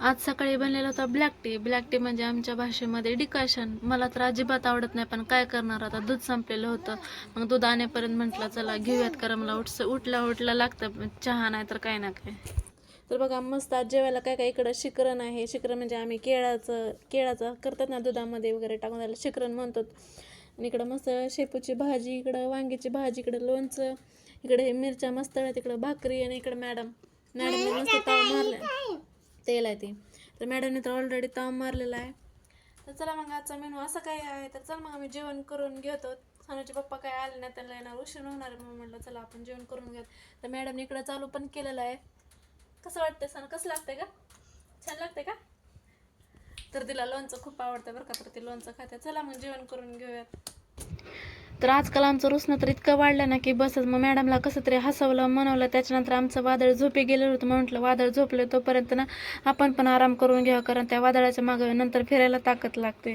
आज सकाळी बनलेला होता ब्लॅक टी. ब्लॅक टी म्हणजे आमच्या भाषेमध्ये डिकॅशन. मला तर अजिबात आवडत नाही, पण काय करणार आता, दूध संपलेलं होतं. मग दूध आणेपर्यंत म्हटलं चला घेऊयात, कारण मला उठल्या लागतं चहा, नाही तर काय ना काय. तर बघा मस्त आज जेवायला काय काय, इकडं शिकरण आहे. शिकरण म्हणजे आम्ही केळाचं करतात ना, दुधामध्ये वगैरे टाकून त्याला शिकरण म्हणतो. आणि इकडं मस्त शेपूची भाजी, इकडं वांग्याची भाजी, इकडं लोणचं, इकडे मिरच्या मस्त आहेत, तिकडं भाकरी. आणि इकडं मॅडमने मस्त ताव मारले, तेल आहे ती. तर मॅडमने तर ऑलरेडी ताव मारलेला आहे. तर चला मग आजचा मेनू असं काय आहे. तर चल मग आम्ही जेवण करून घेतो. सानूचे पप्पा काय आले नाही, त्यांना येणार उशीर होणार आहे, म्हणून म्हटलं चला आपण जेवण करून घेऊ. तर मॅडमने इकडं चालू पण केलेलं आहे. कसं वाटतंय सण, कसं लागतंय का, छान लागतंय का? तर तिला लोणचं खूप आवडतं बरं का, तर ती लोणचं खाते. चला मग जेवण करून घेऊयात. तर आजकाल आमचं रुसणं तर इतकं वाढलं ना की बसच. मग मॅडमला कसं तरी हसवलं मनवलं. त्याच्यानंतर आमचं वादळ झोपी गेलेलं होतं. मग म्हटलं वादळ झोपलं तोपर्यंत ना आपण पण आराम करून घ्यावं, कारण त्या वादळाच्या मागं नंतर फिरायला ताकद लागते.